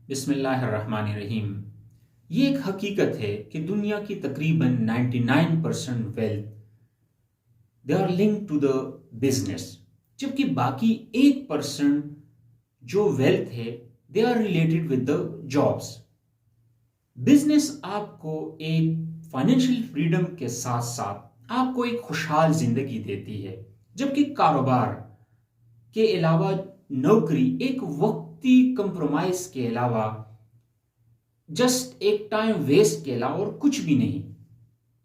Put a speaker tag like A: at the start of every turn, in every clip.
A: بسم اللہ الرحمن الرحیم۔ یہ ایک حقیقت ہے کہ دنیا کی تقریباً 99% wealth they are link to the business, جبکہ باقی 1% جو ویلتھ ہے they are related with the jobs. Business آپ کو ایک فائنینشیل فریڈم کے ساتھ ساتھ آپ کو ایک خوشحال زندگی دیتی ہے، جبکہ کاروبار کے علاوہ نوکری ایک وقتی کمپرومائز کے علاوہ جسٹ ایک ٹائم ویسٹ کے علاوہ اور کچھ بھی نہیں۔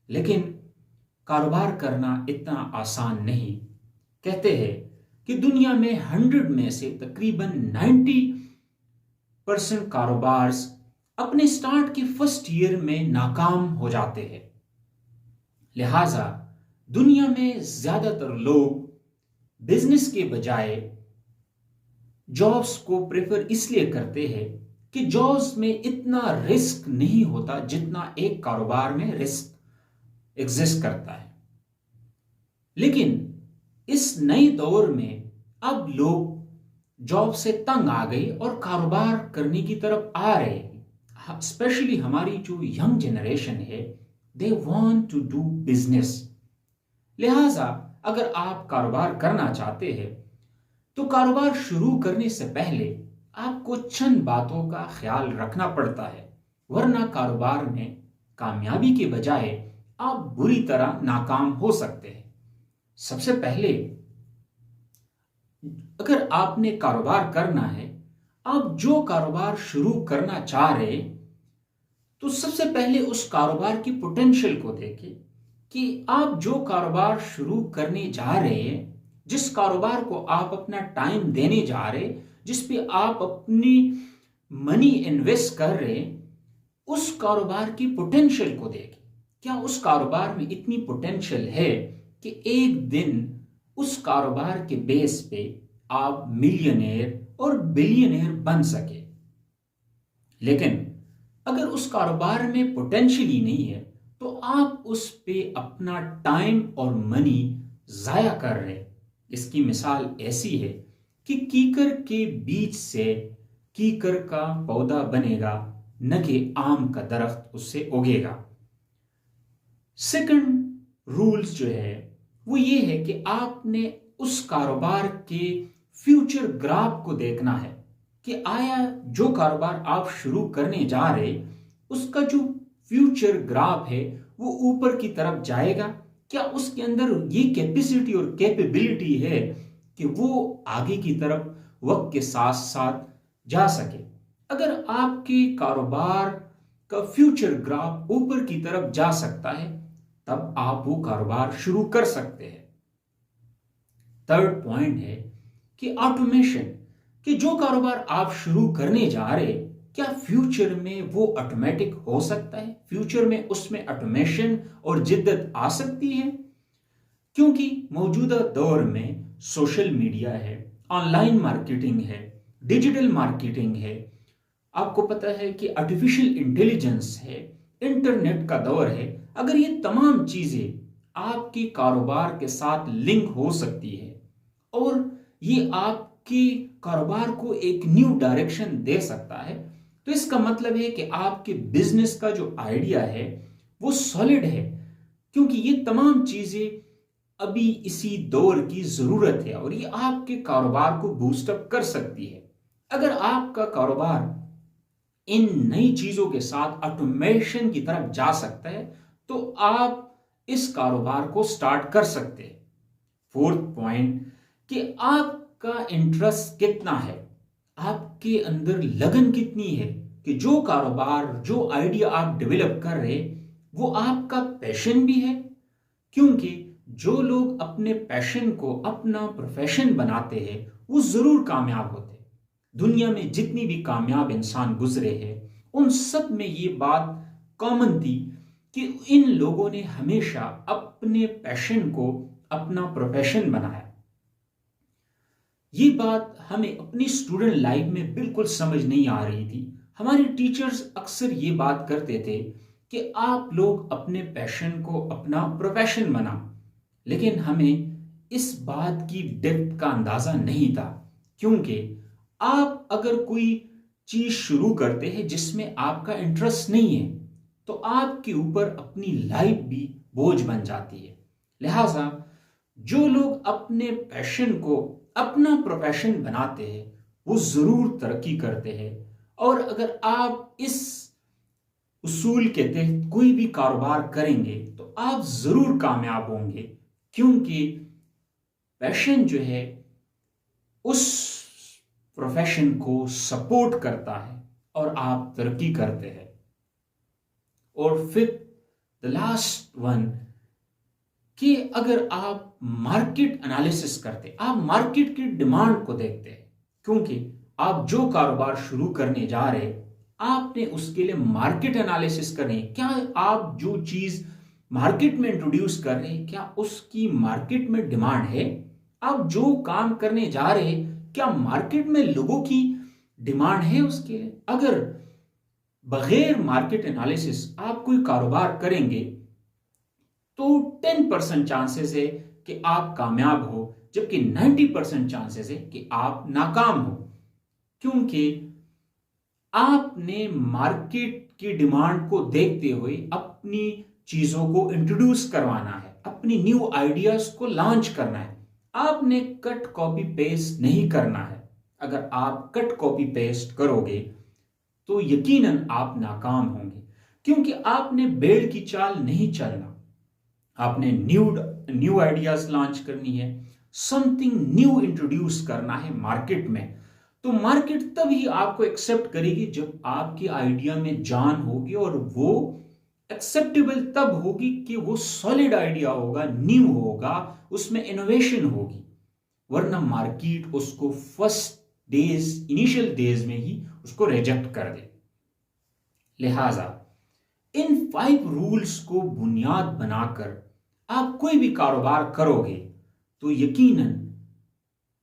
A: لیکن کاروبار کرنا اتنا آسان نہیں۔ کہتے ہیں کہ دنیا میں 100 میں سے تقریباً 90% کاروبار اپنے سٹارٹ کے فرسٹ ایئر میں ناکام ہو جاتے ہیں۔ لہٰذا دنیا میں زیادہ تر لوگ بزنس کے بجائے جابس کو پریفر اس لیے کرتے ہیں کہ جابس میں اتنا رسک نہیں ہوتا جتنا ایک کاروبار میں رسک ایگزسٹ کرتا ہے۔ لیکن اس نئے دور میں اب لوگ جاب سے تنگ آ گئے اور کاروبار کرنے کی طرف آ رہے ہیں۔ اسپیشلی ہماری جو ینگ جنریشن ہے، they want to do business. لہٰذا اگر آپ کاروبار کرنا چاہتے ہیں تو کاروبار شروع کرنے سے پہلے آپ کو چند باتوں کا خیال رکھنا پڑتا ہے، ورنہ کاروبار میں کامیابی کے بجائے آپ بری طرح ناکام ہو سکتے ہیں۔ سب سے پہلے اگر آپ نے کاروبار کرنا ہے، آپ جو کاروبار شروع کرنا چاہ رہے تو سب سے پہلے اس کاروبار کی پوٹینشیل کو دیکھیں کہ آپ جو کاروبار شروع کرنے جا رہے ہیں، جس کاروبار کو آپ اپنا ٹائم دینے جا رہے، جس پہ آپ اپنی منی انویسٹ کر رہے، اس کاروبار کی پوٹینشیل کو دیکھیں۔ کیا اس کاروبار میں اتنی پوٹینشیل ہے کہ ایک دن اس کاروبار کے بیس پہ آپ ملینئر اور بلینئر بن سکے؟ لیکن اگر اس کاروبار میں پوٹینشیل ہی نہیں ہے تو آپ اس پہ اپنا ٹائم اور منی ضائع کر رہے۔ اس کی مثال ایسی ہے کہ کیکر کے بیج سے کیکر کا پودا بنے گا، نہ کہ آم کا درخت اس سے اگے گا۔ سیکنڈ رولز جو ہے وہ یہ ہے کہ آپ نے اس کاروبار کے فیوچر گراف کو دیکھنا ہے کہ آیا جو کاروبار آپ شروع کرنے جا رہے اس کا جو فیوچر گراف ہے وہ اوپر کی طرف جائے گا؟ کیا اس کے اندر یہ کیپیسٹی اور کیپیبلٹی ہے کہ وہ آگے کی طرف وقت کے ساتھ ساتھ جا سکے؟ اگر آپ کے کاروبار کا فیوچر گراف اوپر کی طرف جا سکتا ہے تب آپ وہ کاروبار شروع کر سکتے ہیں۔ تھرڈ پوائنٹ ہے کہ آٹومیشن، کہ جو کاروبار آپ شروع کرنے جا رہے کیا فیوچر میں وہ آٹومیٹک ہو سکتا ہے؟ فیوچر میں اس میں آٹومیشن اور جدت آ سکتی ہے؟ کیونکہ موجودہ دور میں سوشل میڈیا ہے، آن لائن مارکیٹنگ ہے، ڈیجیٹل مارکیٹنگ ہے، آپ کو پتہ ہے کہ آرٹیفیشل انٹیلیجنس ہے، انٹرنیٹ کا دور ہے۔ اگر یہ تمام چیزیں آپ کے کاروبار کے ساتھ لنک ہو سکتی ہے اور یہ آپ کے کاروبار کو ایک نیو ڈائریکشن دے سکتا ہے تو اس کا مطلب ہے کہ آپ کے بزنس کا جو آئیڈیا ہے وہ سالڈ ہے، کیونکہ یہ تمام چیزیں ابھی اسی دور کی ضرورت ہے اور یہ آپ کے کاروبار کو بوسٹ اپ کر سکتی ہے۔ اگر آپ کا کاروبار ان نئی چیزوں کے ساتھ آٹومیشن کی طرف جا سکتا ہے تو آپ اس کاروبار کو سٹارٹ کر سکتے ہیں۔ فورتھ پوائنٹ کہ آپ کا انٹرسٹ کتنا ہے، آپ کے اندر لگن کتنی ہے کہ جو کاروبار، جو آئیڈیا آپ ڈیولپ کر رہے وہ آپ کا پیشن بھی ہے، کیونکہ جو لوگ اپنے پیشن کو اپنا پروفیشن بناتے ہیں وہ ضرور کامیاب ہوتے ہیں۔ دنیا میں جتنی بھی کامیاب انسان گزرے ہیں ان سب میں یہ بات کامن تھی کہ ان لوگوں نے ہمیشہ اپنے پیشن کو اپنا پروفیشن بنایا۔ یہ بات ہمیں اپنی اسٹوڈنٹ لائف میں بالکل سمجھ نہیں آ رہی تھی۔ ہمارے ٹیچرز اکثر یہ بات کرتے تھے کہ آپ لوگ اپنے پیشن کو اپنا پروفیشن بناؤ، لیکن ہمیں اس بات کی ڈیپتھ کا اندازہ نہیں تھا، کیونکہ آپ اگر کوئی چیز شروع کرتے ہیں جس میں آپ کا انٹرسٹ نہیں ہے تو آپ کے اوپر اپنی لائف بھی بوجھ بن جاتی ہے. لہذا جو لوگ اپنے پیشن کو اپنا پروفیشن بناتے ہیں وہ ضرور ترقی کرتے ہیں. اور اگر آپ اس اصول کے تحت کوئی بھی کاروبار کریں گے تو آپ ضرور کامیاب ہوں گے، کیونکہ پیشن جو ہے اس پروفیشن کو سپورٹ کرتا ہے اور آپ ترقی کرتے ہیں. اور پھر the last one کہ اگر آپ مارکیٹ انالیسس کرتے، آپ مارکیٹ کی ڈیمانڈ کو دیکھتے ہیں، کیونکہ آپ جو کاروبار شروع کرنے جا رہے آپ نے اس کے لیے مارکیٹ انالیسس کریں. کیا آپ جو چیز مارکیٹ میں انٹروڈیوس کر رہے ہیں کیا اس کی مارکیٹ میں ڈیمانڈ ہے؟ آپ جو کام کرنے جا رہے ہیں کیا مارکیٹ میں لوگوں کی ڈیمانڈ ہے اس کے لیے؟ اگر بغیر مارکیٹ انالیسس آپ کوئی کاروبار کریں گے تو 10% چانسز ہے کہ آپ کامیاب ہو، جبکہ 90% چانسز ہے کہ آپ ناکام ہو، کیونکہ آپ نے مارکیٹ کی ڈیمانڈ کو دیکھتے ہوئے اپنی چیزوں کو انٹروڈیوس کروانا ہے، اپنی نیو آئیڈیاز کو لانچ کرنا ہے. آپ نے کٹ کاپی پیسٹ نہیں کرنا ہے. اگر آپ کٹ کاپی پیسٹ کرو گے تو یقیناً آپ ناکام ہوں گے، کیونکہ آپ نے بیڑ کی چال نہیں چلنا. آپ نے نیو آئیڈیاز لانچ کرنی ہے، سم تھنگ نیو انٹروڈیوس کرنا ہے مارکیٹ میں. تو مارکیٹ تب ہی آپ کو ایکسپٹ کرے گی جب آپ کی آئیڈیا میں جان ہوگی، اور وہ ایکسپٹیبل تب ہوگی کہ وہ سالڈ آئیڈیا ہوگا، نیو ہوگا، اس میں انوویشن ہوگی. ورنہ مارکیٹ اس کو فرسٹ ڈیز، انیشل ڈیز میں ہی اس کو ریجیکٹ کر دے. لہذا ان 5 رولز کو بنیاد بنا کر آپ کوئی بھی کاروبار کرو گے تو یقیناً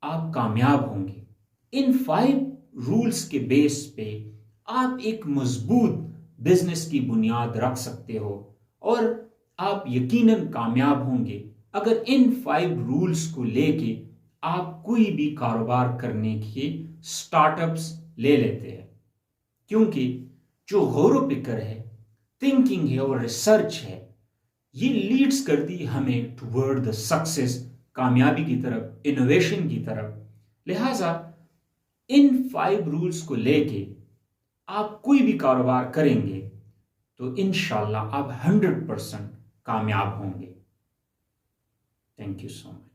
A: آپ کامیاب ہوں گے. ان 5 رولز کے بیس پہ آپ ایک مضبوط بزنس کی بنیاد رکھ سکتے ہو اور آپ یقیناً کامیاب ہوں گے اگر ان 5 رولز کو لے کے آپ کوئی بھی کاروبار کرنے کے سٹارٹ اپس لے لیتے ہیں. کیونکہ جو غور و فکر ہے، تھنکنگ ہے اور ریسرچ ہے، یہ لیڈز کرتی ہمیں ٹورڈ دا سکسیس، کامیابی کی طرف، انوویشن کی طرف. لہٰذا ان 5 رولز کو لے کے آپ کوئی بھی کاروبار کریں گے تو انشاءاللہ آپ 100% کامیاب ہوں گے. Thank you so much.